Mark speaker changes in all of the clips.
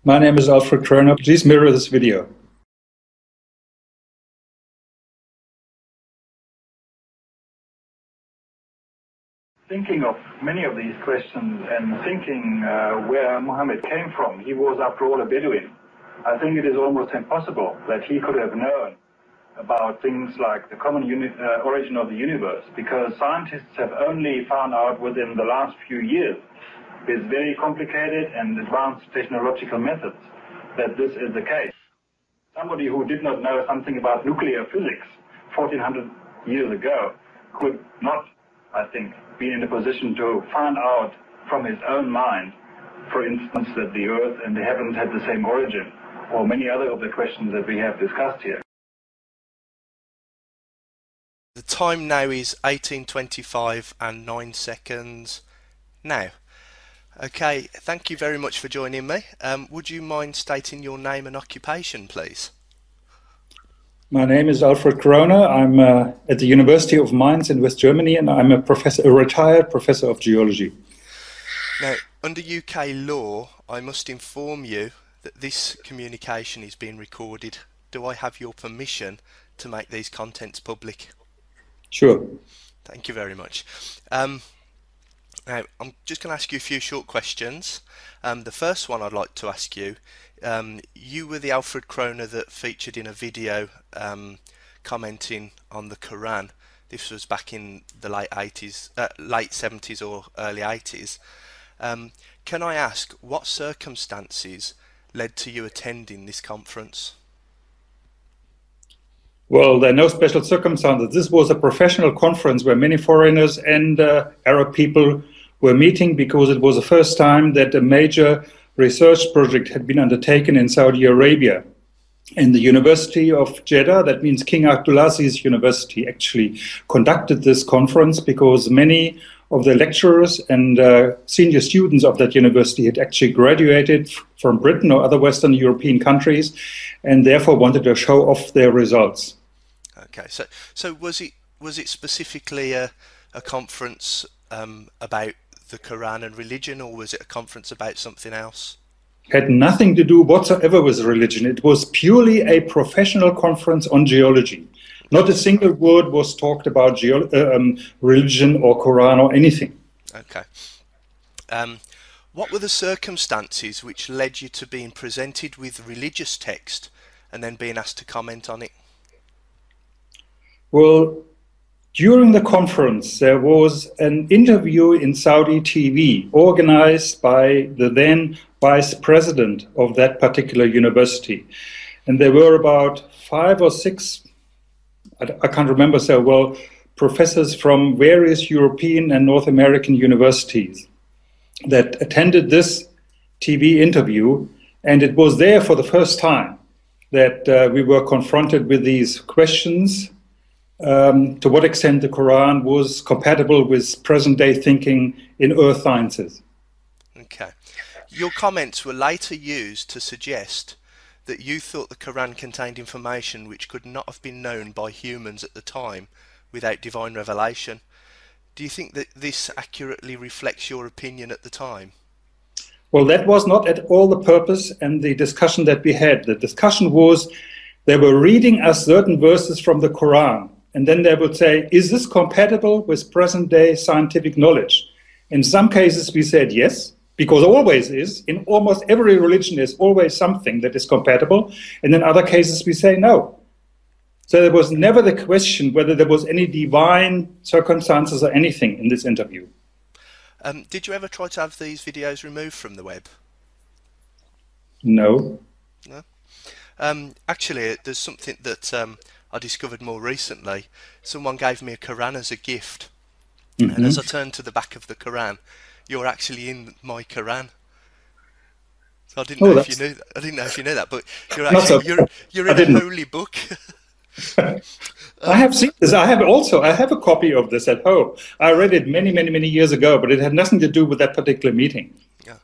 Speaker 1: My name is Alfred Kröner. Please mirror this video.
Speaker 2: Thinking of many of these questions and thinking where Muhammad came from, he was after all a Bedouin. I think it is almost impossible that he could have known about things like the common origin of the universe, because scientists have only found out within the last few years, with very complicated and advanced technological methods, that this is the case. Somebody who did not know something about nuclear physics 1400 years ago could not, I think, be in a position to find out from his own mind, for instance, that the earth and the heavens had the same origin, or many other of the questions that we have discussed here.
Speaker 3: The time now is 18:25 and 9 seconds now. Okay, thank you very much for joining me. Would you mind stating your name and occupation, please?
Speaker 1: My name is Alfred Kröner. I'm at the University of Mainz in West Germany, and I'm a retired professor of geology.
Speaker 3: Now, under UK law, I must inform you that this communication is being recorded. Do I have your permission to make these contents public?
Speaker 1: Sure.
Speaker 3: Thank you very much. Now, I'm just going to ask you a few short questions. The first one I'd like to ask you, you were the Alfred Kröner that featured in a video commenting on the Qur'an. This was back in the late 70s or early 80s. Can I ask, what circumstances led to you attending this conference?
Speaker 1: Well, there are no special circumstances. This was a professional conference where many foreigners and Arab people were meeting, because it was the first time that a major research project had been undertaken in Saudi Arabia. And the University of Jeddah, that means King Abdulaziz's university, actually conducted this conference because many of the lecturers and senior students of that university had actually graduated from Britain or other Western European countries, and therefore wanted to show off their results.
Speaker 3: Okay, so was it specifically a conference about the Quran and religion, or was it a conference about something else?
Speaker 1: Had nothing to do whatsoever with religion. It was purely a professional conference on geology. Not a single word was talked about religion or Quran or anything.
Speaker 3: Okay. What were the circumstances which led you to being presented with religious text and then being asked to comment on it?
Speaker 1: Well, during the conference, there was an interview in Saudi TV organized by the then vice president of that particular university. And there were about 5 or 6, I can't remember so well, professors from various European and North American universities that attended this TV interview. And it was there for the first time that we were confronted with these questions. To what extent the Quran was compatible with present-day thinking in earth sciences.
Speaker 3: Okay. Your comments were later used to suggest that you thought the Quran contained information which could not have been known by humans at the time without divine revelation. Do you think that this accurately reflects your opinion at the time?
Speaker 1: Well, that was not at all the purpose and the discussion that we had. The discussion was, they were reading us certain verses from the Quran, and then they would say, is this compatible with present-day scientific knowledge? In some cases we said yes, because always is. In almost every religion there's always something that is compatible. And in other cases we say no. So there was never the question whether there was any divine circumstances or anything in this interview.
Speaker 3: Did you ever try to have these videos removed from the web?
Speaker 1: No.
Speaker 3: No? Actually, there's something that I discovered more recently. Someone gave me a Quran as a gift, and as I turned to the back of the Quran, you're actually in my Quran. So I didn't know if you knew that. I didn't know if you knew that, but you're actually you're in a holy book.
Speaker 1: I have seen this. I have a copy of this at home. I read it many years ago, but it had nothing to do with that particular meeting.
Speaker 3: Yeah.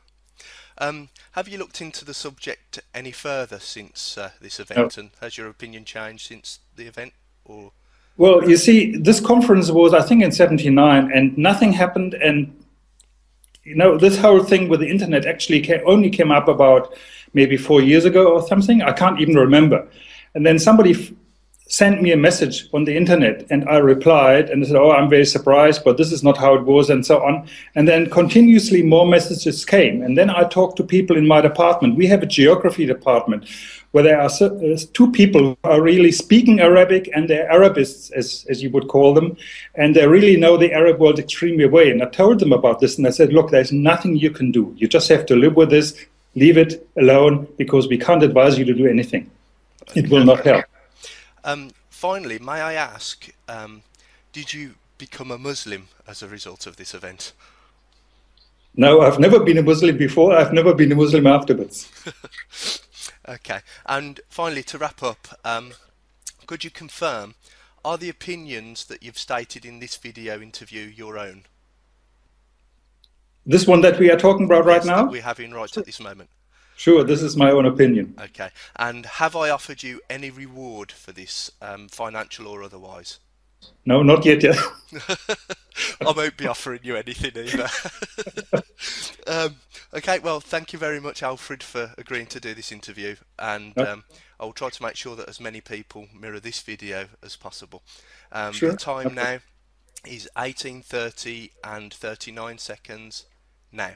Speaker 3: Have you looked into the subject any further since this event, and has your opinion changed since the event? Or
Speaker 1: well, you see, this conference was, I think, in '79, and nothing happened. And this whole thing with the internet actually only came up about maybe 4 years ago or something. I can't even remember. And then somebody sent me a message on the internet, and I replied and said, oh, I'm very surprised, but this is not how it was, and so on. And then continuously more messages came. And then I talked to people in my department. We have a geography department where there are 2 people who are really speaking Arabic, and they're Arabists, as you would call them, and they really know the Arab world extremely well. And I told them about this, and I said, look, there's nothing you can do. You just have to live with this, leave it alone, because we can't advise you to do anything. It will not help.
Speaker 3: Finally, may I ask, did you become a Muslim as a result of this event?
Speaker 1: No, I've never been a Muslim before. I've never been a Muslim afterwards.
Speaker 3: Okay. And finally, to wrap up, could you confirm, are the opinions that you've stated in this video interview your own?
Speaker 1: This one that we are talking about right now?
Speaker 3: That we're having right at this moment.
Speaker 1: Sure, this is my own opinion.
Speaker 3: Okay. And have I offered you any reward for this, financial or otherwise?
Speaker 1: No, not yet.
Speaker 3: I won't be offering you anything either. Okay, well, thank you very much, Alfred, for agreeing to do this interview. And I will try to make sure that as many people mirror this video as possible.
Speaker 1: Sure.
Speaker 3: The time now is 18:30 and 39 seconds now.